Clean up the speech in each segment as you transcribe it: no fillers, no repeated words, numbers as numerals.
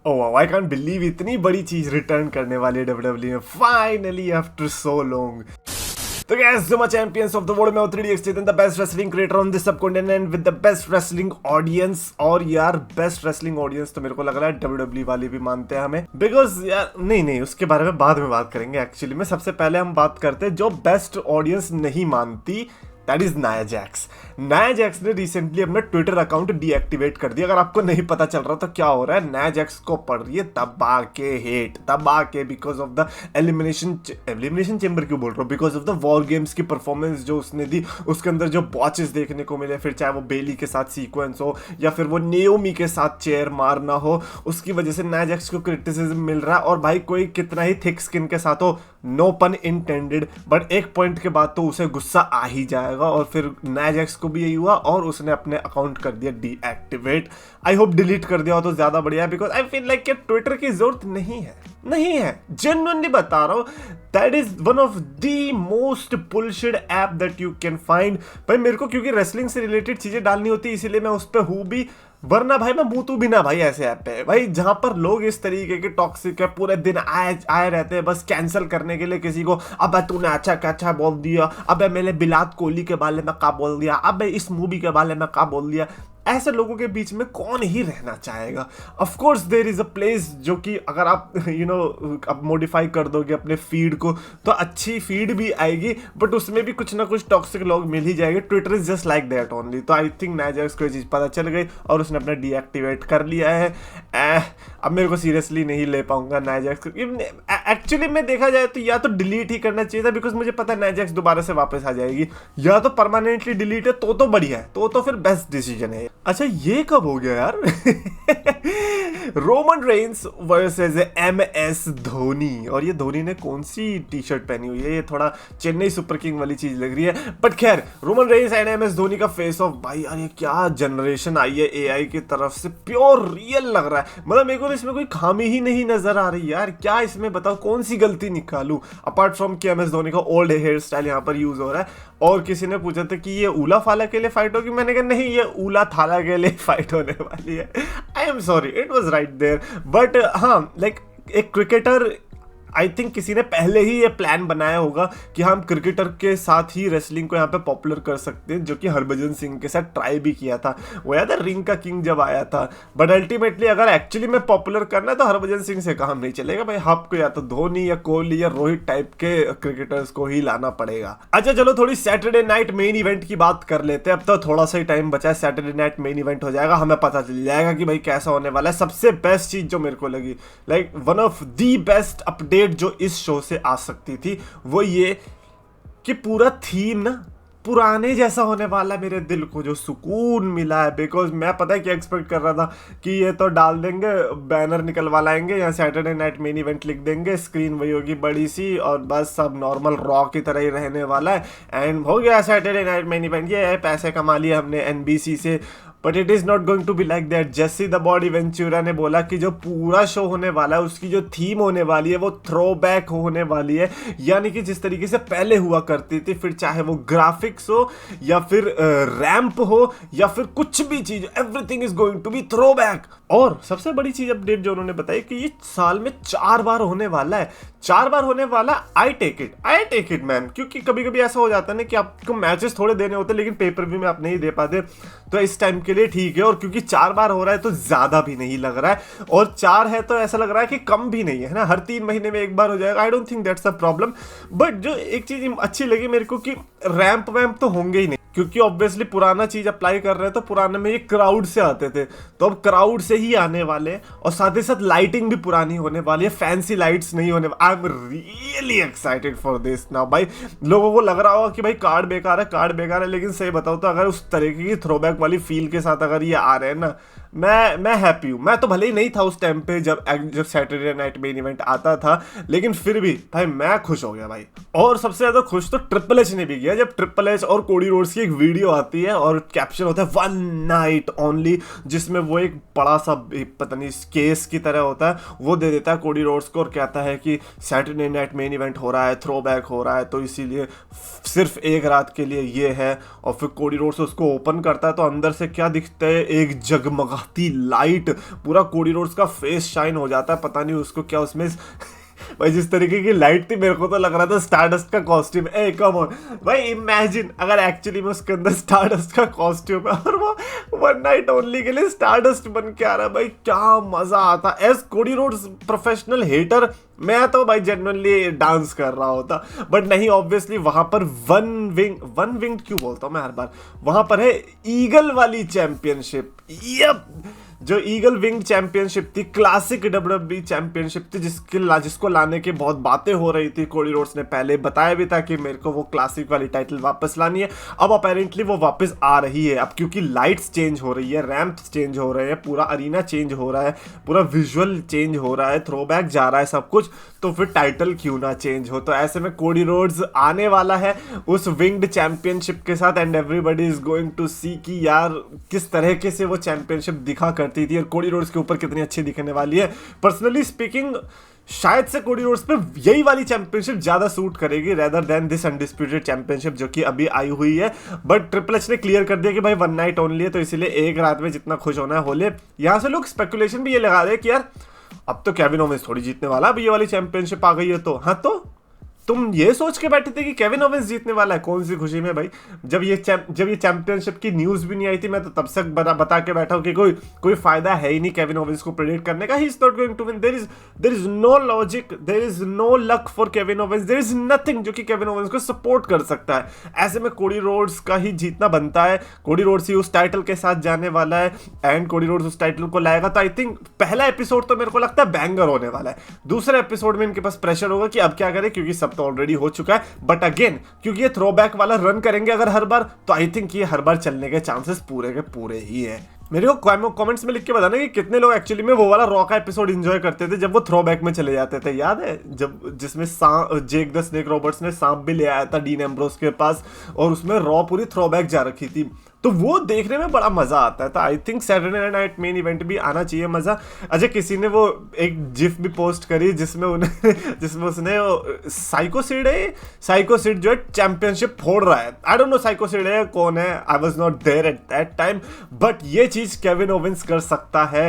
Oh I can't believe इतनी बड़ी चीज रिटर्न करने वाली है डब्ल्यूडब्ल्यू में फाइनली आफ्टर सो लॉन्ग। तो guys, Zuma champions of the world में 3DX Chetan, the best wrestling creator on this subcontinent with the best wrestling audience। और यार बेस्ट रेसलिंग ऑडियंस तो मेरे को लग रहा है WWE वाले भी मानते हैं हमें, बिकॉज यार नहीं उसके बारे में बाद में बात करेंगे। एक्चुअली में सबसे पहले हम बात करते हैं जो बेस्ट ऑडियंस नहीं मानती, that is Nia Jax. Nia Jax ने रिसेंटली अपना ट्विटर अकाउंट डीएक्टिवेट कर दिया। अगर आपको नहीं पता चल रहा तो क्या हो रहा है, नाया जैक्स को पड़ रही है तबाह के हेट, तबाह के because of the elimination chamber क्यों बोल रहा हूँ, because of the war games की परफॉर्मेंस जो उसने दी, उसके अंदर जो बॉचेस देखने को मिले, फिर चाहे वो बेली के साथ सीक्वेंस हो या फिर वो नेओमी के साथ चेयर मारना हो, उसकी वजह से नाया जैक्स को क्रिटिसिज्म मिल रहा है। और भाई कोई कितना ही थिक स्किन के साथ हो, नो पन इंटेंडेड, बट एक पॉइंट के बाद तो उसे गुस्सा आ ही जाएगा। और फिर नाया जैक्स को भी यही हुआ और उसने अपने अकाउंट कर दिया डीएक्टिवेट। आई होप डिलीट कर दिया हो तो ज्यादा बढ़िया है, बिकॉज आई फील लाइक कि ट्विटर की जरूरत नहीं है जेन्युइनली बता रहा हूं। That is one of the most bullshit app that you can find. भाई मेरे को क्योंकि रेसलिंग से रिलेटेड चीजें डालनी होती है इसीलिए मैं उस पर हूं भी, वरना भाई मैं मुंह तू भी ना भाई ऐसे ऐप पे भाई जहां पर लोग इस तरीके के टॉक्सिक है, पूरे दिन आए रहते हैं बस कैंसिल करने के लिए किसी को। अब तूने अच्छा बोल दिया, अब मैंने विराट कोहली के बारे में क्या बोल दिया, अब इस मूवी के बारे में क्या बोल दिया। ऐसे लोगों के बीच में कौन ही रहना चाहेगा। Of course there is a place जो कि अगर आप अब मॉडिफाई कर दोगे अपने फीड को तो अच्छी फीड भी आएगी, बट उसमें भी कुछ ना कुछ टॉक्सिक लोग मिल ही जाएंगे। Twitter is just like that only. तो आई थिंक नाया जैक्स को ये चीज पता चल गई और उसने अपना डीएक्टिवेट कर लिया है। अब मेरे को सीरियसली नहीं ले पाऊंगा नाया जैक्स को। एक्चुअली में देखा जाए तो या तो डिलीट ही करना चाहिए था, बिकॉज मुझे पता है नाया जैक्स दोबारा से वापस आ जाएगी, या तो परमानेंटली डिलीट है तो बढ़िया है, तो फिर बेस्ट डिसीजन है। अच्छा ये कब हो गया यार Roman Reigns versus MS Dhoni. और ये धोनी ने कौन सी टी शर्ट पहनी हुई है, ये थोड़ा चेन्नई सुपर किंग वाली चीज लग रही है। बट खैर Roman Reigns and MS Dhoni का फेस ऑफ, भाई यार ये क्या जनरेशन आई है AI की तरफ से, प्योर रियल लग रहा है। मतलब मेरे को इसमें कोई खामी ही नहीं नजर आ रही यार, क्या इसमें बताओ कौन सी गलती निकालूं अपार्ट फ्रॉम कि MS धोनी का ओल्ड हेयर स्टाइल यहाँ पर यूज हो रहा है। और किसी ने पूछा था कि ये ऊला फाला के लिए फाइट होगी, मैंने कहा नहीं ये ऊला थाला के लिए फाइट होने वाली है। I am sorry it was right there, but हाँ लाइक एक क्रिकेटर, आई थिंक किसी ने पहले ही ये प्लान बनाया होगा कि हम क्रिकेटर के साथ ही रेसलिंग को यहाँ पे पॉपुलर कर सकते हैं, जो कि हरभजन सिंह के साथ ट्राई भी किया था। वो याद है रिंग का किंग जब आया था, बट अल्टीमेटली अगर एक्चुअली में पॉपुलर करना है तो हरभजन सिंह से काम नहीं चलेगा भाई, आपको या तो धोनी या कोहली या रोहित टाइप के क्रिकेटर्स को ही लाना पड़ेगा। अच्छा चलो थोड़ी सैटरडे नाइट मेन इवेंट की बात कर लेते हैं। अब तो थोड़ा सा ही टाइम बचा है, सैटरडे नाइट मेन इवेंट हो जाएगा, हमें पता चल जाएगा कि भाई कैसा होने वाला है। सबसे बेस्ट चीज जो मेरे को लगी, like one of the best update जो इस शो से आ सकती थी, वो ये कि पूरा थीम ना पुराने जैसा होने वाला है। मेरे दिल को जो सुकून मिला है, बिकॉज मैं पता है क्या एक्सपेक्ट कर रहा था कि ये तो डाल देंगे, बैनर निकलवा लाएंगे या सैटरडे नाइट मेन इवेंट लिख देंगे, स्क्रीन वही होगी बड़ी सी और बस सब नॉर्मल रॉ की तरह ही रहने वाला है एंड हो गया सैटरडे नाइट मेन इवेंट, ये है पैसे कमा लिए हमने NBC से। But it is not going to be like that. Jesse the body Ventura ने बोला कि जो पूरा शो होने वाला है उसकी जो थीम होने वाली है वो थ्रो बैक होने वाली है, यानी कि जिस तरीके से पहले हुआ करती थी, फिर चाहे वो ग्राफिक्स हो या फिर रैंप हो या फिर कुछ भी चीज, everything is going to be throw back. और सबसे बड़ी चीज अपडेट जो उन्होंने बताई कि ये साल में 4 बार होने वाला है, 4 बार होने वाला। आई टेक इट मैन, क्योंकि कभी कभी ऐसा हो जाता है ना कि आपको मैचेस थोड़े देने होते हैं लेकिन पेपर व्यू में आप नहीं दे पाते, तो इस टाइम के लिए ठीक है। और क्योंकि 4 बार हो रहा है तो ज्यादा भी नहीं लग रहा है, और 4 है तो ऐसा लग रहा है कि कम भी नहीं है ना, हर 3 महीने में एक बार हो जाएगा। I don't think that's a problem. But जो एक चीज अच्छी लगी मेरे को कि रैंप वैम्प तो होंगे ही नहीं, क्योंकि ऑब्वियसली पुराना चीज अप्लाई कर रहे हैं तो पुराने में ये क्राउड से आते थे, तो अब क्राउड से ही आने वाले हैं। और साथ ही साथ लाइटिंग भी पुरानी होने वाली है, फैंसी लाइट्स नहीं होने। I am really excited for this now. भाई लोगों को लग रहा होगा कि भाई कार्ड बेकार है, लेकिन सही बताओ तो अगर उस तरीके की थ्रोबैक वाली फील के साथ अगर ये आ रहे हैं ना, मैं हैप्पी हूँ। मैं तो भले ही नहीं था उस टाइम पे जब सैटरडे नाइट मेन इवेंट आता था, लेकिन फिर भी भाई मैं खुश हो गया भाई। और सबसे ज्यादा खुश तो ट्रिपल एच ने भी किया, जब ट्रिपल एच और कोडी रोड्स की एक वीडियो आती है और कैप्शन होता है 1 नाइट ओनली, जिसमें वो एक बड़ा सा पता नहीं केस की तरह होता है, वो दे देता है कोडी रोड्स को और कहता है कि सैटरडे नाइट मेन इवेंट हो रहा है, थ्रो बैक हो रहा है, तो इसीलिए सिर्फ एक रात के लिए ये है। और फिर कोडी रोड्स उसको ओपन करता है तो अंदर से क्या दिखता है, एक जगमगा आती लाइट, पूरा कोडी रोड्स का फेस शाइन हो जाता है, पता नहीं उसको क्या उसमें भाई जिस तरीके की लाइट थी मेरे को तो लग रहा था स्टारडस्ट का कॉस्ट्यूम। ए कम ऑन भाई, इमेजिन अगर एक्चुअली में उसके अंदर स्टारडस्ट का कॉस्ट्यूम है और वो वन नाइट ओनली के लिए स्टारडस्ट बन के आ रहा है, भाई क्या मजा आता। As Cody Rhodes professional hater मैं तो भाई जेन्युइनली डांस कर रहा होता, बट नहीं, ऑब्वियसली वहां पर वन विंग क्यों बोलता हूं मैं हर बार, वहां पर है ईगल वाली चैंपियनशिप। यप, जो ईगल विंग चैंपियनशिप थी, क्लासिक डब्ल्यूडब्ल्यूई चैंपियनशिप थी, जिसको लाने की बहुत बातें हो रही थी। कोडी रोड्स ने पहले बताया भी था कि मेरे को वो क्लासिक वाली टाइटल वापस लानी है। अब अपेरेंटली वो वापस आ रही है। अब क्योंकि लाइट्स चेंज हो रही है, रैंप्स चेंज हो रहे हैं, पूरा अरीना चेंज हो रहा है, पूरा विजुअल चेंज हो रहा है, थ्रोबैक जा रहा है सब कुछ, तो फिर टाइटल क्यों ना चेंज हो। तो ऐसे में कोडी रोड्स आने वाला है उस विंग्ड चैंपियनशिप के साथ, and everybody is going to see कि यार किस तरीके से वो चैंपियनशिप दिखा करती थी और कोडी रोड्स के ऊपर कितनी अच्छी दिखने वाली है। पर्सनली स्पीकिंग शायद से कोडी रोड्स पे यही वाली चैंपियनशिप ज्यादा सूट करेगी rather than this undisputed championship जो कि अभी आई हुई है। बट ट्रिपल एच ने क्लियर कर दिया कि भाई वन नाइट ओनली है, तो इसीलिए एक रात में जितना खुश होना है हो ले। यहां से लोग स्पेकुलेशन भी ये लगा रहे हैं कि यार अब तो केविन ओवेंस थोड़ी जीतने वाला, अब ये वाली चैंपियनशिप आ गई है तो हाँ, तो तुम ये सोच के बैठे थे कि केविन ओवेंस जीतने वाला है, कौन सी खुशी में भाई। जब ये चैंपियनशिप की न्यूज भी नहीं आई थी, मैं तो तब से बता के बैठा हूं कि कोई फायदा है ही नहीं केविन ओवेंस को प्रेडिक्ट करने का। He is not going to win, there is no logic, there is no luck for Kevin Owens, there is nothing जो कि केविन ओवेंस को सपोर्ट कर सकता है। ऐसे में कोडी रोड्स का ही जीतना बनता है। कोडी रोड्स ही उस टाइटल के साथ जाने वाला है एंड कोडी रोड्स उस टाइटल को लाएगा। तो आई थिंक पहला एपिसोड तो मेरे को लगता है बैंगर होने वाला है। दूसरे एपिसोड में इनके पास प्रेशर होगा कि अब क्या करें, क्योंकि सब तो ऑलरेडी हो चुका है। बट अगेन क्योंकि ये थ्रोबैक वाला रन करेंगे अगर हर बार, तो आई थिंक ये हर बार चलने के चांसेस पूरे के पूरे ही है। मेरे को कमेंट्स में लिख के बताना कि कितने लोग एक्चुअली में वो वाला रॉ का एपिसोड एंजॉय करते थे जब वो थ्रोबैक में चले जाते थे। याद है जब जिसमें जेक द स्नेक रॉबर्ट्स ने सांप भी ले आया था डीन एम्ब्रोस के पास और उसमें रॉ पूरी थ्रोबैक जा रखी थी, तो वो देखने में बड़ा मजा आता है। तो I think Saturday night main event भी आना चाहिए मजा। अच्छा, किसी ने वो एक जिफ भी पोस्ट करी जिसमें उसने साइको सिड जो है चैंपियनशिप फोड़ रहा है। I don't know Psycho Sid है कौन है, I was not there at that time, but ये चीज केविन ओवेंस कर सकता है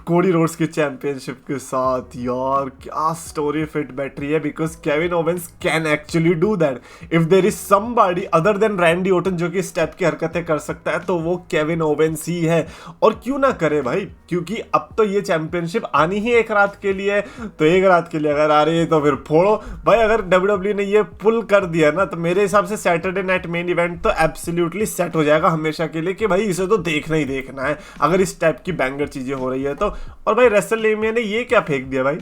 कोडी रोड्स की चैंपियनशिप के साथ। यार क्या स्टोरी फिट बैठ रही है, because Kevin Owens can actually do that. If there is somebody other than Randy Orton जो कि स्टेप की हरकतें कर सकता है, तो वो केविन ओवेंस ही है। और क्यों ना करे भाई, क्योंकि अब तो ये चैंपियनशिप आनी ही एक रात के लिए, तो एक रात के लिए अगर आ रही है तो फिर फोड़ो भाई। अगर डब्ल्यूडब्ल्यू ने ये पुल कर दिया ना, तो मेरे हिसाब से सैटरडे नाइट मेन इवेंट तो एब्सोल्युटली सेट हो जाएगा हमेशा के लिए कि भाई इसे तो देखना ही देखना है, अगर इस टाइप की बैंगर चीजें हो रही है तो। और भाई रेसलमेनिया ने ये क्या फेंक दिया भाई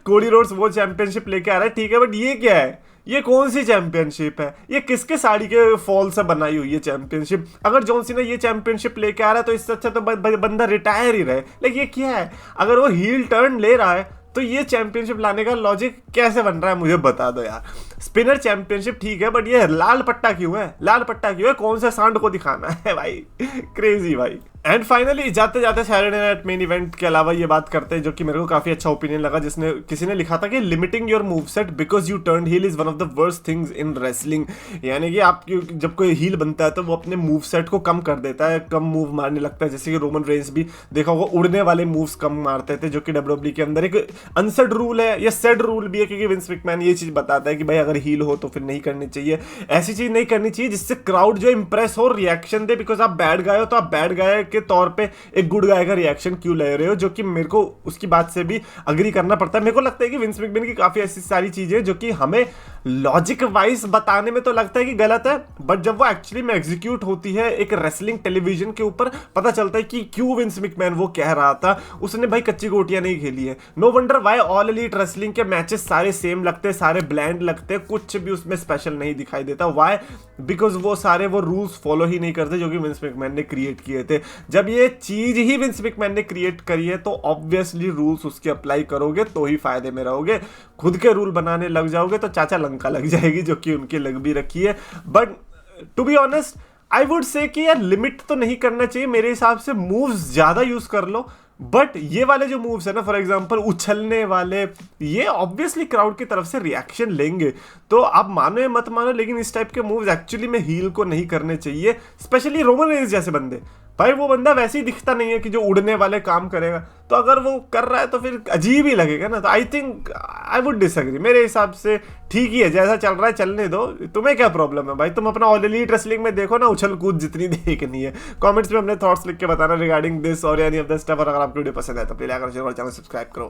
कोडी रोड्स वो चैंपियनशिप लेके आ रहा है, ठीक है, बट ये क्या है, ये कौन सी चैंपियनशिप है, ये किसके साड़ी के फॉल से बनाई हुई है चैंपियनशिप। अगर जॉन सीना ये चैंपियनशिप लेके आ रहा है तो इससे अच्छा तो बंदा रिटायर ही रहे। लेकिन ये क्या है, अगर वो हील टर्न ले रहा है तो ये चैंपियनशिप लाने का लॉजिक कैसे बन रहा है, मुझे बता दो यार। स्पिनर चैंपियनशिप ठीक है, बट ये लाल पट्टा क्यों है, लाल पट्टा क्यों है, कौन से सांड को दिखाना है भाई, क्रेजी भाई। एंड फाइनली जाते जाते सैटरडे नाइट मेन इवेंट के अलावा ये बात करते हैं जो कि मेरे को काफी अच्छा ओपिनियन लगा, जिसने किसी ने लिखा था कि limiting your move set because you turn heel is one of the worst things in wrestling. यानी कि आप जब कोई हील बनता है तो वो अपने मूव सेट को कम कर देता है, कम मूव मारने लगता है। जैसे कि रोमन रेंस भी देखा होगा, उड़ने वाले मूव्स कम मारते थे, जो कि डब्ल्यूडब्ल्यूई के अंदर एक अनसेड रूल है या सेड रूल भी है, क्योंकि विंस मैकमैन ये चीज बताता है कि भाई अगर हील हो तो फिर नहीं करनी चाहिए, ऐसी चीज नहीं करनी चाहिए जिससे क्राउड जो इंप्रेस हो, रिएक्शन दे। बिकॉज आप बैड गाय हो तो आप बैड गाय के तौर पे एक गुड गाय का रिएक्शन क्यों ले रहे हो, जो कि मेरे को उसकी बात से भी अग्री करना पड़ता है। मेरे को लगता है कि विंस मैकमैन की काफी ऐसी सारी चीजें जो कि हमें लॉजिक वाइज बताने में तो लगता है कि गलत है, बट जब वो एक्चुअली में एग्जीक्यूट होती है एक रेसलिंग टेलीविजन के ऊपर, पता चलता है कि क्यों विंस मैकमैन वो कह रहा था। उसने भाई कच्ची गोटियां नहीं खेली है। No wonder why all elite wrestling के मैचेस सारे सेम लगते हैं, सारे ब्लैंड लगते हैं, कुछ भी उसमें स्पेशल नहीं दिखाई देता। वाई? बिकॉज वो सारे वो रूल्स फॉलो ही नहीं करते जो कि विंस मैकमैन ने क्रिएट किए थे। जब ये चीज ही विंस मैकमैन ने क्रिएट करी है तो ऑब्वियसली रूल्स उसके अप्लाई करोगे तो ही फायदे में रहोगे। खुद के रूल बनाने लग जाओगे तो चाचा लंका लग जाएगी, जो कि उनकी लग भी रखी है। But to be honest I would say कि यार लिमिट तो नहीं करना चाहिए मेरे हिसाब से, मूव्स ज्यादा यूज कर लो। बट ये वाले जो मूव्स है ना, फॉर एग्जांपल उछलने वाले, ये ऑब्वियसली क्राउड की तरफ से रिएक्शन लेंगे, तो आप मानो या मत मानो, लेकिन इस टाइप के मूव्स एक्चुअली में हील को नहीं करने चाहिए। स्पेशली रोमन रेंस जैसे बंदे, भाई वो बंदा वैसे ही दिखता नहीं है कि जो उड़ने वाले काम करेगा, तो अगर वो कर रहा है तो फिर अजीब ही लगेगा ना। तो I think I would disagree, मेरे हिसाब से ठीक ही है, जैसा चल रहा है चलने दो, तुम्हें क्या प्रॉब्लम है भाई, तुम अपना ऑल एलीट रेसलिंग में देखो ना, उछल कूद जितनी देखनी है। कमेंट्स में अपने थॉट्स लिख के बताना रिगार्डिंग दिस और एनी ऑफ द स्टफ, और अगर आपको वीडियो पसंद है तो प्लीज लाइक और चैनल सब्सक्राइब करो।